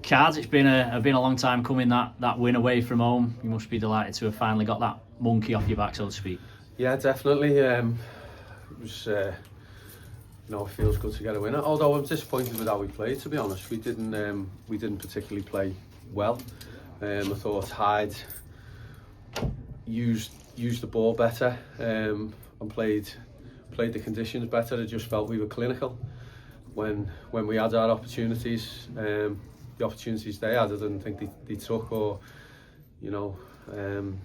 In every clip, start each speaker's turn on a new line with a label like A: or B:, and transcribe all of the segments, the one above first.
A: Cards, it's been a long time coming, that win away from home. You must be delighted to have finally got that monkey off your back, so to speak.
B: Yeah, definitely. It was, it feels good to get a winner. Although I'm disappointed with how we played. To be honest, we didn't particularly play well. I thought Hyde used the ball better and played the conditions better. I just felt we were clinical when we had our opportunities. The opportunities they had, I didn't think they took or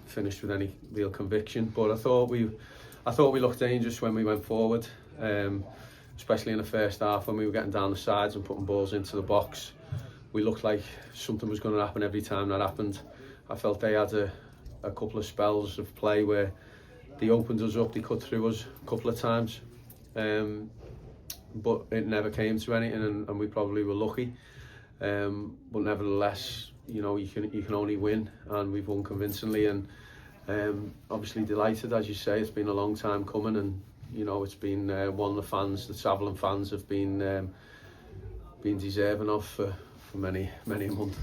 B: finished with any real conviction. But I thought we looked dangerous when we went forward, especially in the first half when we were getting down the sides and putting balls into the box. We looked like something was going to happen every time that happened. I felt they had a couple of spells of play where they opened us up, they cut through us a couple of times, but it never came to anything, and we probably were lucky. But nevertheless, you can only win, and we've won convincingly, and obviously delighted, as you say. It's been a long time coming, and it's been one of the fans, the travelling fans, have been deserving of for many a month.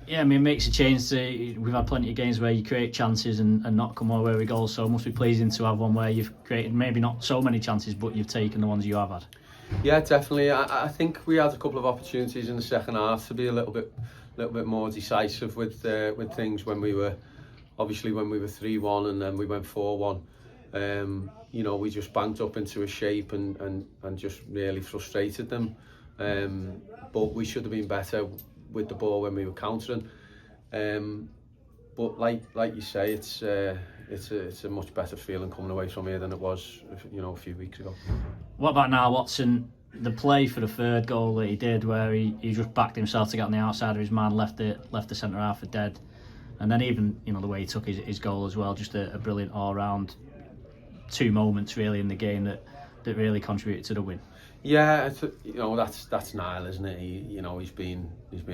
A: Yeah, I mean, it makes a change. We've had plenty of games where you create chances and not come away with goals, so it must be pleasing to have one where you've created maybe not so many chances, but you've taken the ones you have had.
B: Yeah, definitely. I think we had a couple of opportunities in the second half to be a little bit more decisive with things when we were 3-1 and then we went 4-1. We just banked up into a shape and just really frustrated them. But we should have been better with the ball when we were countering. But like you say, it's a much better feeling coming away from here than it was a few weeks ago.
A: What about now, Watson? The play for the third goal that he did, where he just backed himself to get on the outside of his man, left the centre half for dead, and then even the way he took his goal as well, just a brilliant all round. Two moments really in the game that really contributed to the win.
B: Yeah, that's Niall, isn't it? He's been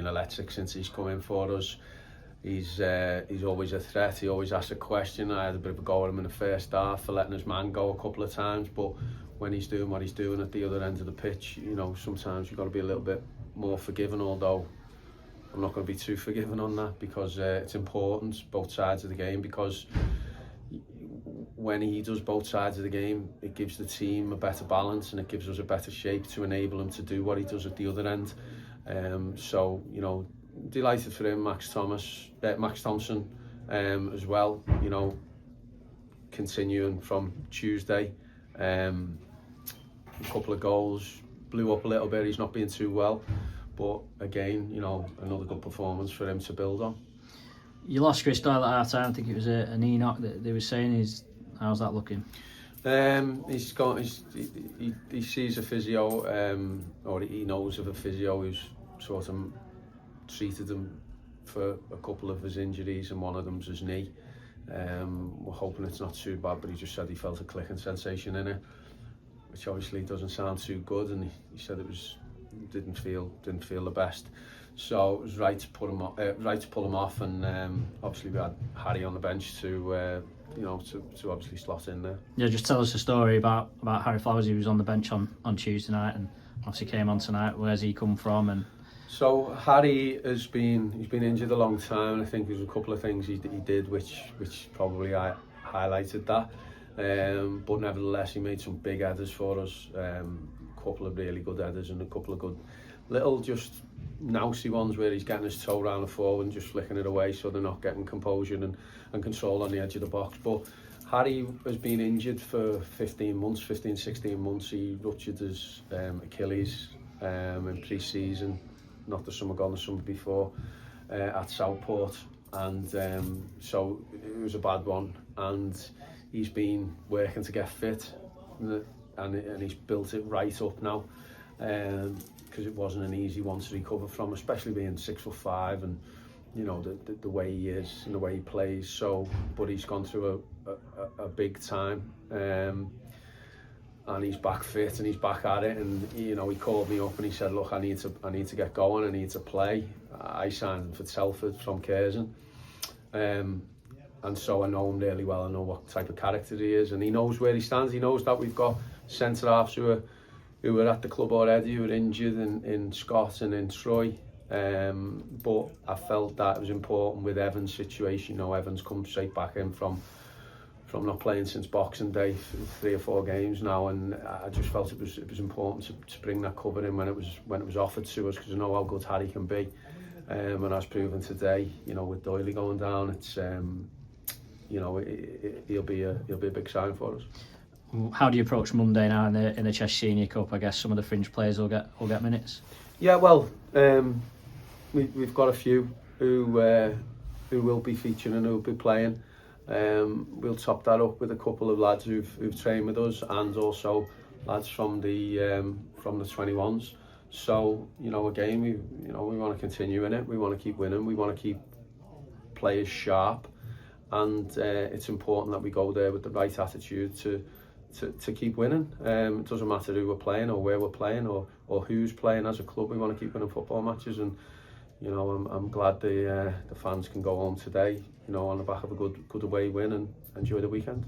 B: electric since he's come in for us. He's always a threat. He always asks a question. I had a bit of a go at him in the first half for letting his man go a couple of times, but when he's doing what he's doing at the other end of the pitch, sometimes you've got to be a little bit more forgiving, although I'm not going to be too forgiving on that, because it's important, both sides of the game, because when he does both sides of the game, it gives the team a better balance and it gives us a better shape to enable him to do what he does at the other end. So delighted for him, Max Thompson as well, continuing from Tuesday. A couple of goals, blew up a little bit. He's not being too well, but again, another good performance for him to build on.
A: You lost Chris Doyle at half time. I think it was a knee knock that they were saying. How's that looking?
B: He sees a physio, or he knows of a physio who's sort of treated him for a couple of his injuries, and one of them's his knee. We're hoping it's not too bad, but he just said he felt a clicking sensation in it, which obviously doesn't sound too good, and he said didn't feel the best. So it was right to pull him off, and obviously we had Harry on the bench to obviously slot in there. Yeah,
A: just tell us a story about Harry Flowers. He was on the bench on Tuesday night, and obviously came on tonight. Where's he come from? And
B: so Harry he's been injured a long time, and I think there's a couple of things he did which probably highlighted that. But nevertheless, he made some big headers for us. A couple of really good headers and a couple of good little just nousy ones where he's getting his toe around the forward and just flicking it away, so they're not getting composure and control on the edge of the box. But Harry has been injured for 16 months. He ruptured his Achilles in pre-season, not the summer gone, the summer before, at Southport, and so it was a bad one, and he's been working to get fit, and he's built it right up now, because it wasn't an easy one to recover from, especially being 6'5", and the way he is and the way he plays. So, but he's gone through a big time, and he's back fit and he's back at it. And he called me up and he said, "Look, I need to get going. I need to play." I signed him for Telford from Curzon, and so I know him really well. I know what type of character he is, and he knows where he stands. He knows that we've got centre halves who were at the club already, who were injured in Scott and in Troy, But I felt that it was important with Evan's situation. Evan's come straight back in from not playing since Boxing Day, 3 or 4 games now, and I just felt it was important to bring that cover in when it was offered to us, because I know how good Harry can be, and as proven today, with Doyley going down, it's he'll be a big sign for us.
A: How do you approach Monday now in the Cheshire Senior Cup? I guess some of the fringe players will get minutes.
B: Yeah, well, we've got a few who will be featuring and who will be playing. We'll top that up with a couple of lads who've trained with us, and also lads from the 21s. So again, we want to continue in it. We want to keep winning. We want to keep players sharp, and it's important that we go there with the right attitude to keep winning. It doesn't matter who we're playing or where we're playing or who's playing. As a club, we want to keep winning football matches, and I'm glad the fans can go home today, on the back of a good away win and enjoy the weekend.